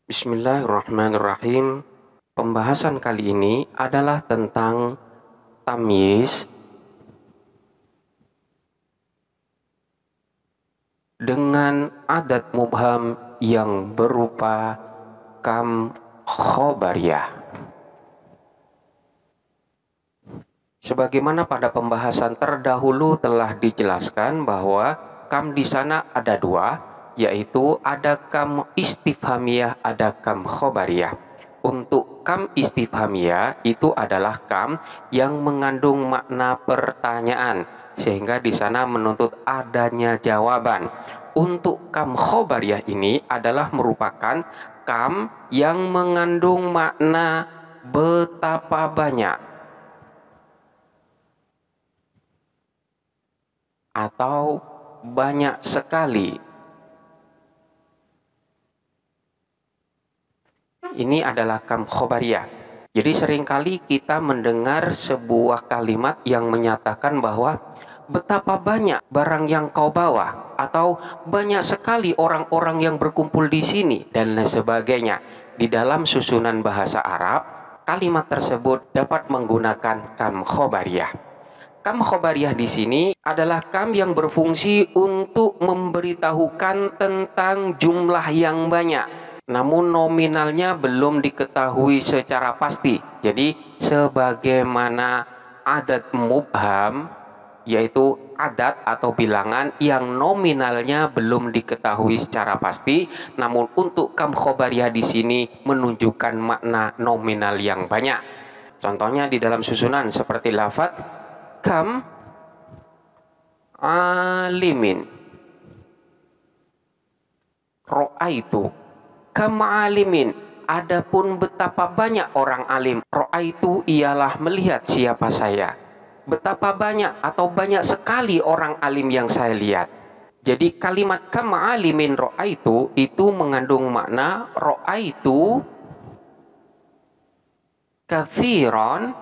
Bismillahirrahmanirrahim. Pembahasan kali ini adalah tentang tamyiz dengan adat mubham yang berupa kam khobariyah. Sebagaimana pada pembahasan terdahulu telah dijelaskan bahwa kam di sana ada dua, yaitu ada kam istifhamiyah, ada kam khobariyah. Untuk kam istifhamiyah itu adalah kam yang mengandung makna pertanyaan, sehingga di sana menuntut adanya jawaban. Untuk kam khobariyah ini adalah merupakan kam yang mengandung makna betapa banyak atau banyak sekali. Ini adalah kam khobariyah. Jadi seringkali kita mendengar sebuah kalimat yang menyatakan bahwa betapa banyak barang yang kau bawa, atau banyak sekali orang-orang yang berkumpul di sini, dan lain sebagainya. Di dalam susunan bahasa Arab, kalimat tersebut dapat menggunakan kam khobariyah. Kam khobariyah di sini adalah kam yang berfungsi untuk memberitahukan tentang jumlah yang banyak, namun nominalnya belum diketahui secara pasti. Jadi sebagaimana adat mubham, yaitu adat atau bilangan yang nominalnya belum diketahui secara pasti, namun untuk kam khobariyah di sini menunjukkan makna nominal yang banyak. Contohnya di dalam susunan seperti lafaz kam alimin ro'aitu, kam alimin, adapun betapa banyak orang alim. Ro'aitu ialah melihat siapa saya. Betapa banyak atau banyak sekali orang alim yang saya lihat. Jadi kalimat kam alimin ro'aitu itu mengandung makna ro'aitu kathiron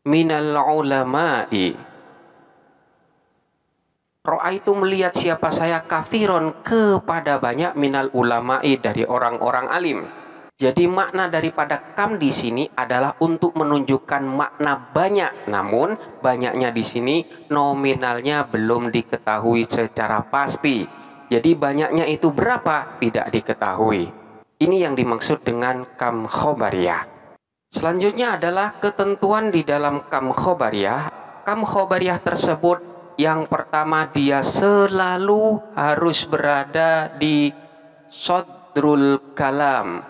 minal ulama'i. Ro'aitu melihat siapa saya, kathiron kepada banyak, minal ulama'i dari orang-orang alim. Jadi makna daripada kam di sini adalah untuk menunjukkan makna banyak, namun banyaknya di sini nominalnya belum diketahui secara pasti. Jadi banyaknya itu berapa tidak diketahui. Ini yang dimaksud dengan kam khobariyah. Selanjutnya adalah ketentuan di dalam kam khobariyah. Kam khobariyah tersebut, yang pertama, dia selalu harus berada di sodrul kalam,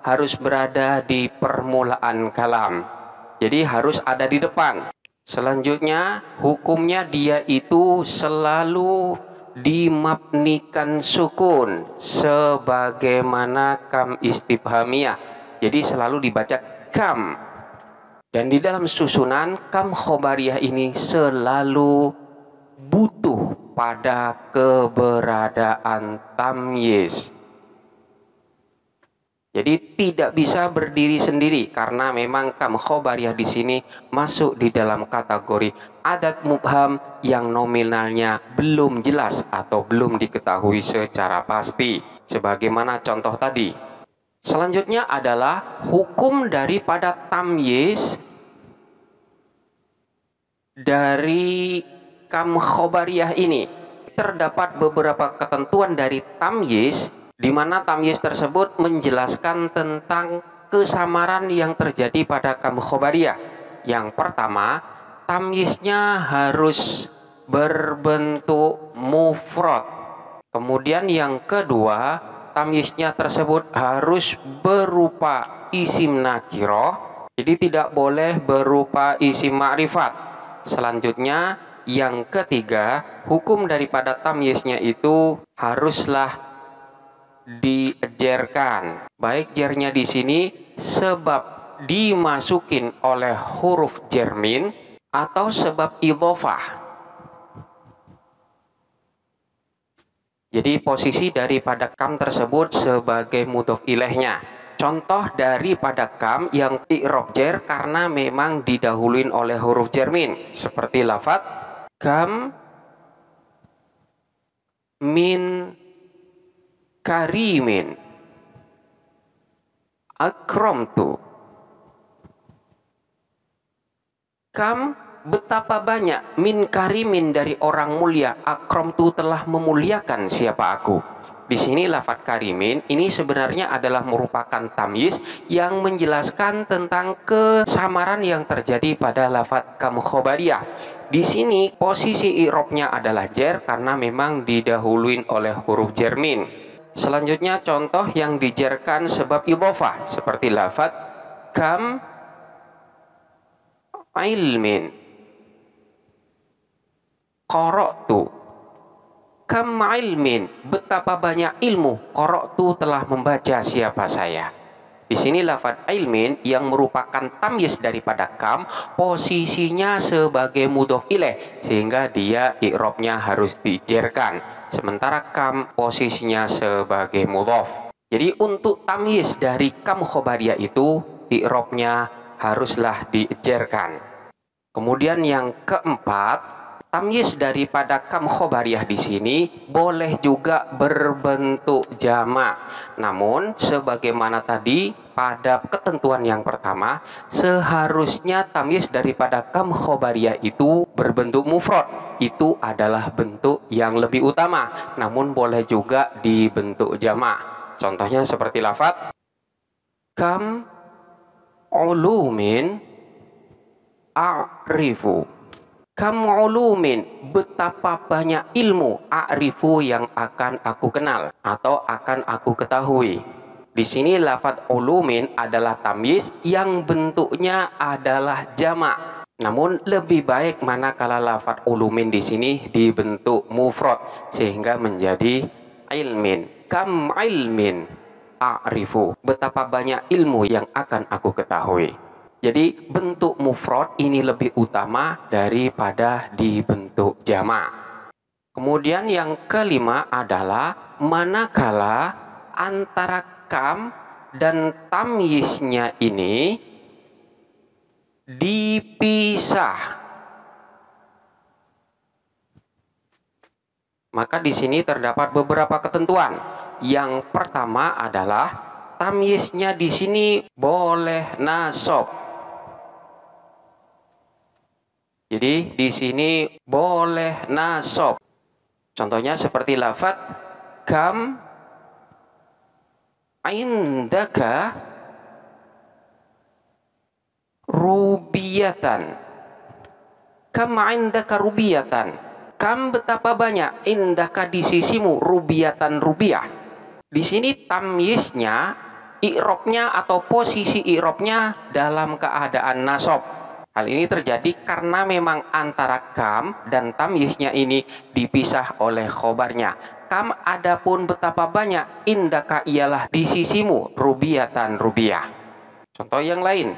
harus berada di permulaan kalam. Jadi harus ada di depan. Selanjutnya hukumnya dia itu selalu dimabnikan sukun sebagaimana kam istifhamiyah. Jadi selalu dibaca kam. Dan di dalam susunan kam khobariyah ini selalu butuh pada keberadaan tamyiz. Jadi tidak bisa berdiri sendiri, karena memang kam khobariyah di sini masuk di dalam kategori adat mubham yang nominalnya belum jelas atau belum diketahui secara pasti. Sebagaimana contoh tadi. Selanjutnya adalah hukum daripada tamyiz dari kam khobariyah ini. Terdapat beberapa ketentuan dari tamyiz, di mana tamyiz tersebut menjelaskan tentang kesamaran yang terjadi pada kam khobariyah. Yang pertama, tamyiznya harus berbentuk mufrad. Kemudian yang kedua, tamyiznya tersebut harus berupa isim nakiroh, jadi tidak boleh berupa isim ma'rifat. Selanjutnya yang ketiga, hukum daripada tamyiznya itu haruslah dijerkan. Baik jernya di sini sebab dimasukin oleh huruf jermin atau sebab idhofah. Jadi posisi daripada kam tersebut sebagai mudhof ilaihnya. Contoh daripada kam yang i'rab jer karena memang didahuluin oleh huruf jermin, seperti lafaz kam min karimin, akramtu. Kam, betapa banyak, min karimin, dari orang mulia, akramtu, telah memuliakan siapa aku. Di sini lafadz karimin ini sebenarnya adalah merupakan tamyiz yang menjelaskan tentang kesamaran yang terjadi pada lafadz kam khobariyah. Di sini posisi i'robnya adalah jer karena memang didahuluin oleh huruf jermin. Selanjutnya contoh yang dijerkan sebab idhofah seperti lafadz kam ilmin, qara'tu. Kam ilmin, betapa banyak ilmu, qara'tu, telah membaca siapa saya. Di sini lafadz ilmin yang merupakan tamyiz daripada kam, posisinya sebagai mudhof ilaih sehingga dia i'robnya harus dijerkan. Sementara kam posisinya sebagai mudhof. Jadi untuk tamyiz dari kam khobariyah itu i'robnya haruslah dijerkan. Kemudian yang keempat, tamyiz daripada kam khobariyah di sini boleh juga berbentuk jamak. Namun sebagaimana tadi pada ketentuan yang pertama, seharusnya tamyiz daripada kam khobariyah itu berbentuk mufrad. Itu adalah bentuk yang lebih utama. Namun boleh juga dibentuk jamak. Contohnya seperti lafadz kam ulumin a'rifu. Kam ulumin, betapa banyak ilmu, a'rifu, yang akan aku kenal atau akan aku ketahui. Di sini lafadz ulumin adalah tamyiz yang bentuknya adalah jamak. Namun lebih baik manakala lafadz ulumin di sini dibentuk mufrad sehingga menjadi ilmin. Kam ilmin a'rifu, betapa banyak ilmu yang akan aku ketahui. Jadi bentuk mufrad ini lebih utama daripada dibentuk jamak. Kemudian yang kelima adalah manakala antara kam dan tamyiznya ini dipisah. Maka di sini terdapat beberapa ketentuan. Yang pertama adalah tamyiznya di sini boleh nasab. Jadi di sini boleh nasab. Contohnya seperti lafadz kam indaka rubiyatan. Kam indaka rubiyatan. Kam, betapa banyak, indaka, di sisimu, rubiyatan, rubiyah. Di sini tamyiznya, i'robnya atau posisi i'robnya dalam keadaan nasab. Hal ini terjadi karena memang antara kam dan tamyiznya ini dipisah oleh khobarnya. Kam adapun betapa banyak, indaka ialah di sisimu, rubiyatan, rubiyah. Contoh yang lain,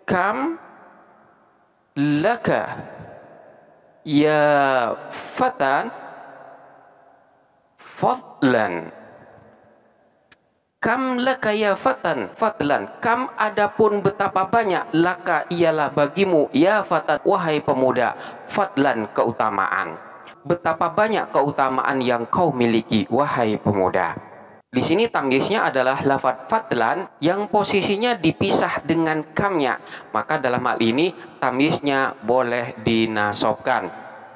kam laka ya fatan fadlan. Kam laka ya fatan fadlan. Kam adapun betapa banyak, laka ialah bagimu, ya fatan, wahai pemuda, fadlan, keutamaan. Betapa banyak keutamaan yang kau miliki, wahai pemuda. Di sini tamyiznya adalah lafadz fadlan yang posisinya dipisah dengan kamnya. Maka dalam hal ini tamyiznya boleh dinasobkan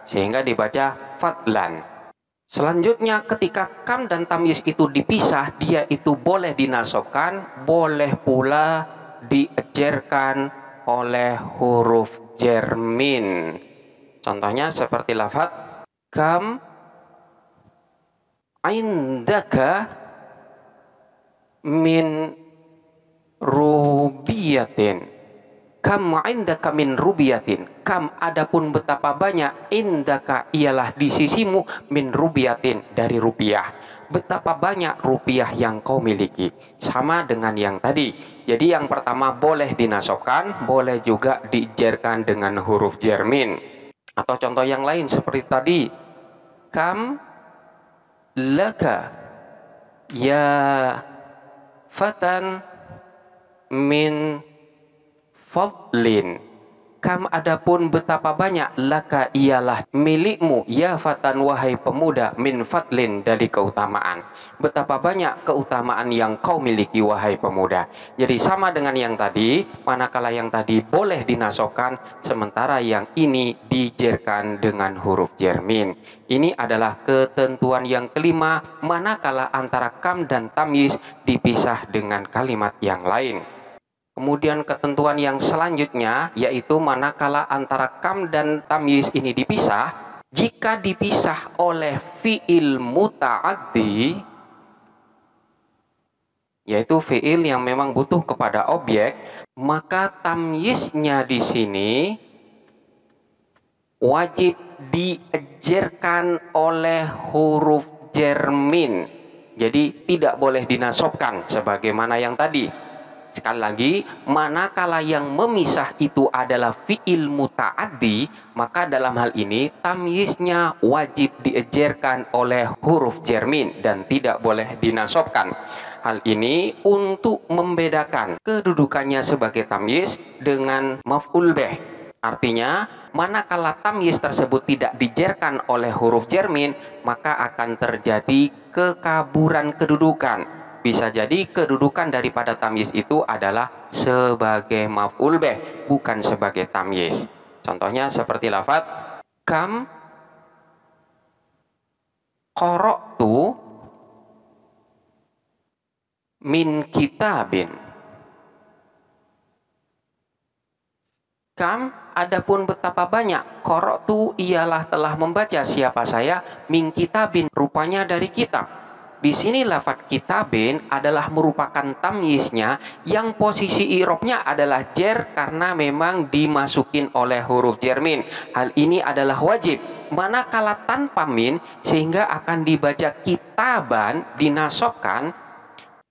sehingga dibaca fadlan. Selanjutnya ketika kam dan tamyiz itu dipisah, dia itu boleh dinasobkan, boleh pula diejerkan oleh huruf jermin. Contohnya seperti lafadz kam indaka min rubiyatin. Kam indaka min rubiyatin. Kam adapun betapa banyak, indaka ialah di sisimu, min rubiyatin, dari rupiah. Betapa banyak rupiah yang kau miliki. Sama dengan yang tadi. Jadi yang pertama boleh dinasobkan, boleh juga dijerkan dengan huruf jermin. Atau contoh yang lain seperti tadi, kam laka ya fatan min fadlin. Kam adapun betapa banyak laka ialah milikmu ya fatan wahai pemuda min fadlin dari keutamaan. Betapa banyak keutamaan yang kau miliki wahai pemuda. Jadi sama dengan yang tadi, manakala yang tadi boleh dinasobkan, sementara yang ini dijerkan dengan huruf jermin. Ini adalah ketentuan yang kelima, manakala antara kam dan tamyiz dipisah dengan kalimat yang lain. Kemudian ketentuan yang selanjutnya yaitu manakala antara kam dan tamyiz ini dipisah, jika dipisah oleh fi'il muta'addi, yaitu fi'il yang memang butuh kepada objek, maka tamyiznya di sini wajib diejerkan oleh huruf jermin. Jadi tidak boleh dinasobkan sebagaimana yang tadi. Sekali lagi, manakala yang memisah itu adalah fi'il muta'addi, maka dalam hal ini tamyiznya wajib diejerkan oleh huruf jermin dan tidak boleh dinasobkan. Hal ini untuk membedakan kedudukannya sebagai tamyiz dengan maf'ul bih. Artinya, manakala tamyiz tersebut tidak dijerkan oleh huruf jermin, maka akan terjadi kekaburan kedudukan. Bisa jadi kedudukan daripada tamyiz itu adalah sebagai maf'ul bih, bukan sebagai tamyiz. Contohnya seperti lafaz kam qara'tu min kitabin. Kam adapun betapa banyak, qara'tu ialah telah membaca siapa saya, min kitabin rupanya dari kitab. Di sini lafaz kitabin adalah merupakan tamyiznya yang posisi i'rabnya adalah jer karena memang dimasukin oleh huruf jermin. Hal ini adalah wajib. Manakala tanpa min sehingga akan dibaca kitaban dinasobkan,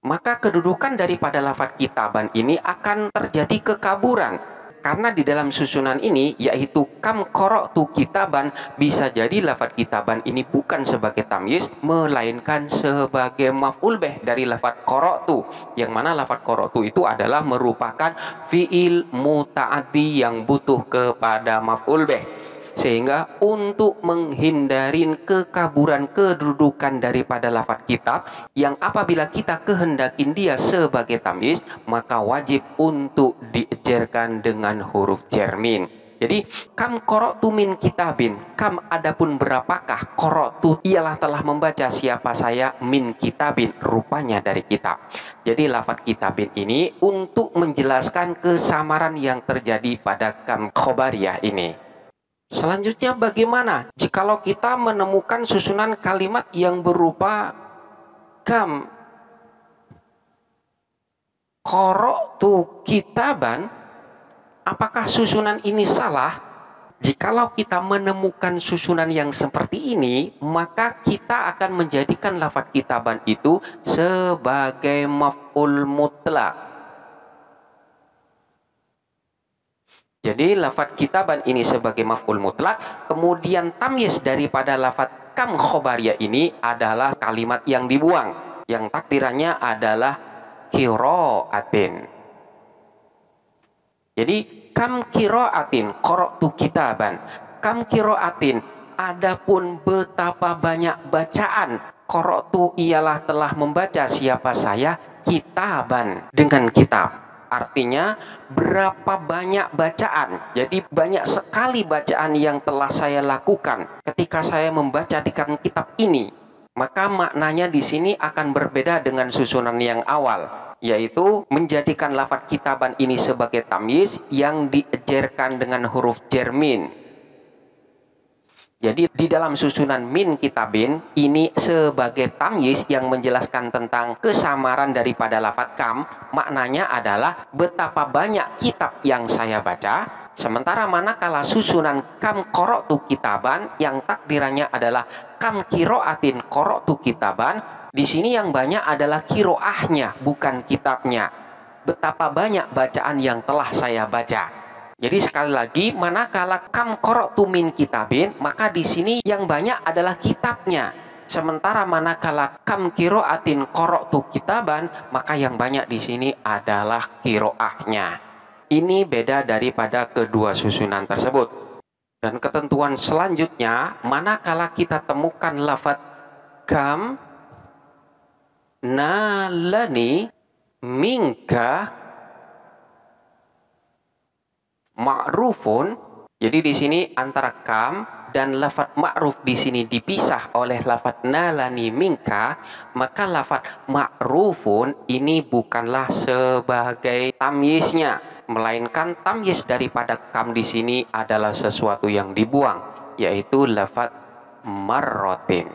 maka kedudukan daripada lafaz kitaban ini akan terjadi kekaburan. Karena di dalam susunan ini yaitu kam qara'tu kitaban, bisa jadi lafaz kitaban ini bukan sebagai tamyiz melainkan sebagai maf'ul bih dari lafaz qara'tu, yang mana lafaz qara'tu itu adalah merupakan fi'il muta'addi yang butuh kepada maf'ul bih. Sehingga untuk menghindari kekaburan kedudukan daripada lafaz kitab yang apabila kita kehendakin dia sebagai tamyiz, maka wajib untuk diejerkan dengan huruf jermin. Jadi kam qara'tu min kitabin, kam adapun berapakah, qara'tu ialah telah membaca siapa saya, min kitabin rupanya dari kitab. Jadi lafaz kitabin ini untuk menjelaskan kesamaran yang terjadi pada kam khobariyah ini. Selanjutnya bagaimana jikalau kita menemukan susunan kalimat yang berupa kam qara'tu kitaban, apakah susunan ini salah? Jikalau kita menemukan susunan yang seperti ini, maka kita akan menjadikan lafaz kitaban itu sebagai maf'ul mutlaq. Jadi lafaz kitaban ini sebagai maf'ul mutlak, kemudian tamyiz daripada lafaz kam khobariyah ini adalah kalimat yang dibuang, yang takdirannya adalah qira'atin. Jadi kam qira'atin qara'tu kitaban, kam qira'atin adapun betapa banyak bacaan, qara'tu ialah telah membaca siapa saya, kitaban dengan kitab. Artinya berapa banyak bacaan. Jadi banyak sekali bacaan yang telah saya lakukan ketika saya membaca di kitab ini. Maka maknanya di sini akan berbeda dengan susunan yang awal, yaitu menjadikan lafaz kitaban ini sebagai tamyiz yang diejerkan dengan huruf jermin. Jadi di dalam susunan min kitabin ini sebagai tamyiz yang menjelaskan tentang kesamaran daripada lafaz kam, maknanya adalah betapa banyak kitab yang saya baca. Sementara manakala susunan kam qara'tu kitaban yang takdirannya adalah kam qira'atin qara'tu kitaban, di sini yang banyak adalah qira'ahnya bukan kitabnya. Betapa banyak bacaan yang telah saya baca. Jadi sekali lagi, manakala kam qara'tu min kitabin, maka di sini yang banyak adalah kitabnya. Sementara manakala kam qira'atin qara'tu kitaban, maka yang banyak di sini adalah qira'ahnya. Ini beda daripada kedua susunan tersebut. Dan ketentuan selanjutnya, manakala kita temukan lafaz kam nalani minka ma'rufun. Jadi di sini antara kam dan lafaz ma'ruf di sini dipisah oleh lafaz nalani minka, maka lafaz ma'rufun ini bukanlah sebagai tamyiznya, melainkan tamyiz daripada kam di sini adalah sesuatu yang dibuang, yaitu lafaz marrotin.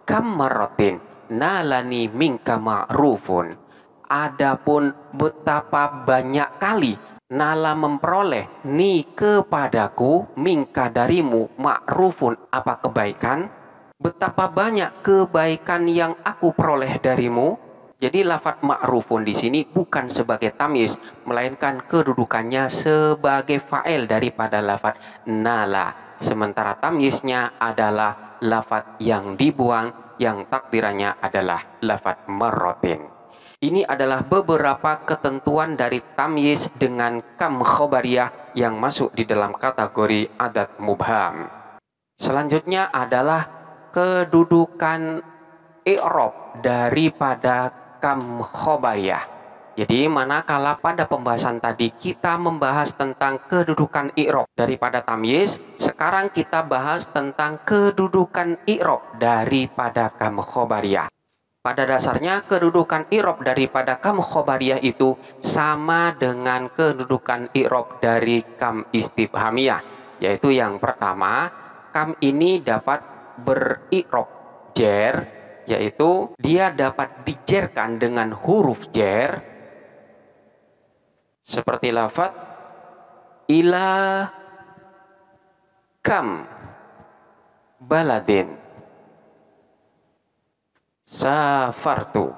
Kam marrotin nalani minka ma'rufun. Adapun betapa banyak kali nala memperoleh ni kepadaku mingka darimu ma'rufun apa kebaikan, betapa banyak kebaikan yang aku peroleh darimu. Jadi lafaz ma'rufun di sini bukan sebagai tamyiz, melainkan kedudukannya sebagai fa'il daripada lafaz nala, sementara tamyiznya adalah lafaz yang dibuang yang takdirannya adalah lafaz marrotin. Ini adalah beberapa ketentuan dari tamyiz dengan kam khobariyah yang masuk di dalam kategori adat mubham. Selanjutnya adalah kedudukan i'rab daripada kam khobariyah. Jadi manakala pada pembahasan tadi kita membahas tentang kedudukan i'rab daripada tamyiz, sekarang kita bahas tentang kedudukan i'rab daripada kam khobariyah. Pada dasarnya kedudukan i'rab daripada kam khobariyah itu sama dengan kedudukan i'rab dari kam istifhamiyah, yaitu yang pertama, kam ini dapat beri'rab jer, yaitu dia dapat dijerkan dengan huruf jer seperti lafaz ila kam baladin safartu,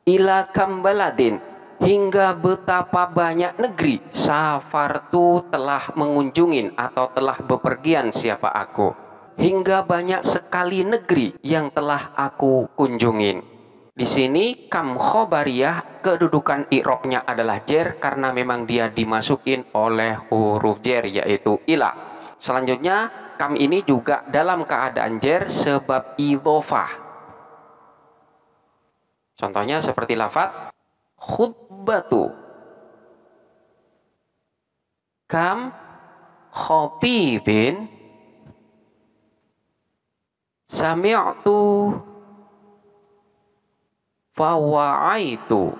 ila kambaladin, hingga betapa banyak negeri safartu telah mengunjungin atau telah bepergian siapa aku, hingga banyak sekali negeri yang telah aku kunjungin. Di sini kam khobariyah kedudukan i'rabnya adalah jer karena memang dia dimasukin oleh huruf jer yaitu ila. Selanjutnya kam ini juga dalam keadaan jer sebab idhofah. Contohnya seperti lafaz khutbatu, kam khatibin sami'tu fawa'aitu.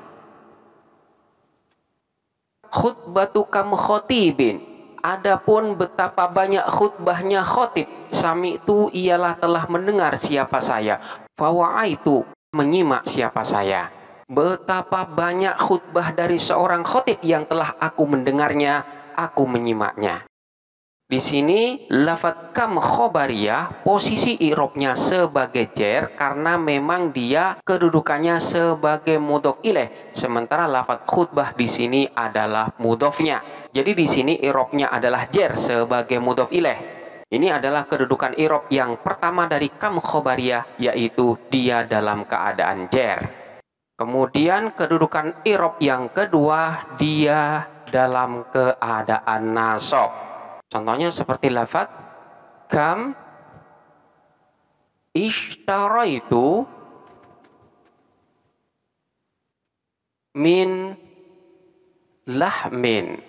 Khutbatu kam khatibin, adapun betapa banyak khutbahnya khatib, sami'tu ialah telah mendengar siapa saya, fawa'aitu menyimak siapa saya. Betapa banyak khutbah dari seorang khatib yang telah aku mendengarnya, aku menyimaknya. Di sini lafaz kam khobariyah posisi i'rabnya sebagai jer karena memang dia kedudukannya sebagai mudhof ilaih, sementara lafaz khutbah di sini adalah mudhofnya. Jadi di sini i'rabnya adalah jer sebagai mudhof ilaih. Ini adalah kedudukan i'rab yang pertama dari kam khobariyah, yaitu dia dalam keadaan jer. Kemudian kedudukan i'rab yang kedua, dia dalam keadaan nasab. Contohnya seperti lafaz kam ishtaraitu min lahmin.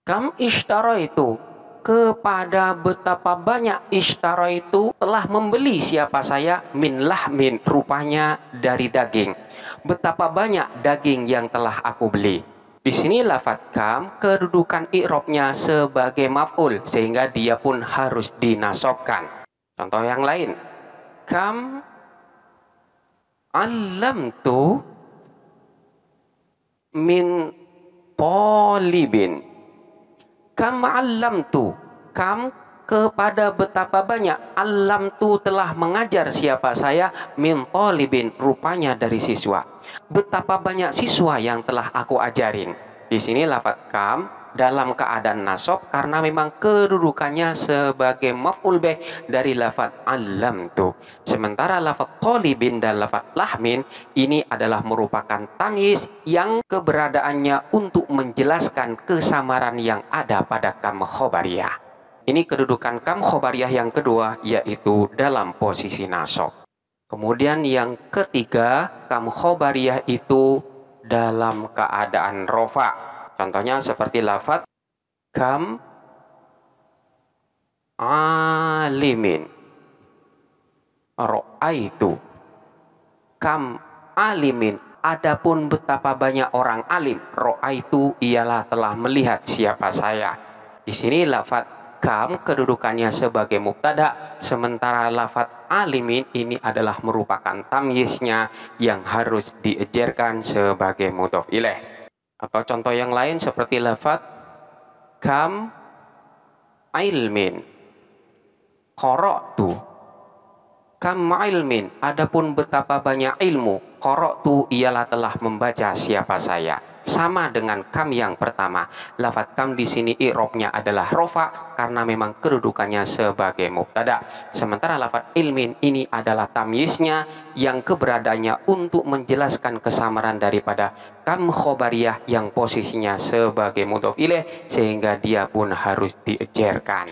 Kam ishtaraitu, kepada betapa banyak ishtara itu telah membeli siapa saya min lahmin, rupanya dari daging. Betapa banyak daging yang telah aku beli. Di sini lafaz kam kedudukan i'rabnya sebagai maf'ul sehingga dia pun harus dinasobkan. Contoh yang lain, kam allamtu min talibin. Kam allamtu, kam kepada betapa banyak, allamtu telah mengajar siapa saya, min talibin, rupanya dari siswa. Betapa banyak siswa yang telah aku ajarin. Di sini lafaz kam dalam keadaan nasab karena memang kedudukannya sebagai maf'ul bih dari lafaz allamtu. Sementara lafaz talibin dan lafaz lahmin ini adalah merupakan tamyiz yang keberadaannya untuk menjelaskan kesamaran yang ada pada kam khobariyah. Ini kedudukan kam khobariyah yang kedua, yaitu dalam posisi nasab. Kemudian yang ketiga, kam khobariyah itu dalam keadaan rofa. Contohnya seperti lafaz kam alimin ro'aitu. Kam alimin, adapun betapa banyak orang alim. Ro'aitu ialah telah melihat siapa saya. Di sini lafaz kam kedudukannya sebagai mubtada, sementara lafaz alimin ini adalah merupakan tamyiznya yang harus diejarkan sebagai mudhof ilaih. Atau contoh yang lain seperti lafaz kam ilmin qara'tu. Kam ilmin, adapun betapa banyak ilmu. Qara'tu ialah telah membaca siapa saya. Sama dengan kam yang pertama. Lafaz kam di sini i'rabnya adalah rofa karena memang kedudukannya sebagai mubtada. Sementara lafaz ilmin ini adalah tamyiznya yang keberadaannya untuk menjelaskan kesamaran daripada kam khobariyah yang posisinya sebagai mudhof ilaih, sehingga dia pun harus diejarkan.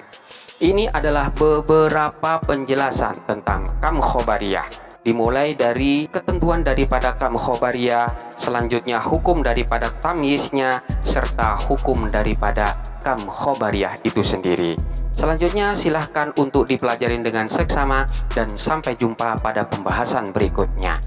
Ini adalah beberapa penjelasan tentang kam khobariyah. Dimulai dari ketentuan daripada kam khobariyah, selanjutnya hukum daripada tamyiznya, serta hukum daripada kam khobariyah itu sendiri. Selanjutnya silahkan untuk dipelajarin dengan seksama dan sampai jumpa pada pembahasan berikutnya.